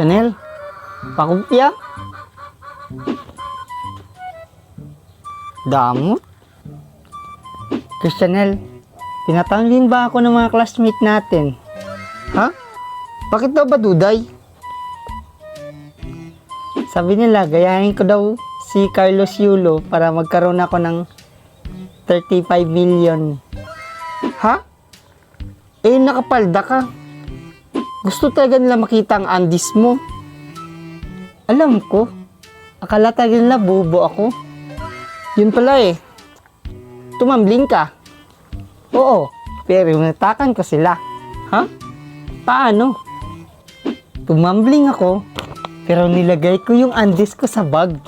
Chanel, pakupya. Damot. Chanel, tinatawag din ba ako ng mga classmate natin? Ha? Bakit daw ba duday? Sabi nila, gayahin ko daw si Carlos Yulo para magkaroon ako ng 35 million. Ha? Eh, nakapalda ka. Gusto talaga nila makita ang andis mo. Alam ko. Akala talaga nila bobo ako. Yun pala eh. Tumambling ka. Oo, pero natakan ko sila. Ha? Paano? Tumambling ako, pero nilagay ko yung andis ko sa bag.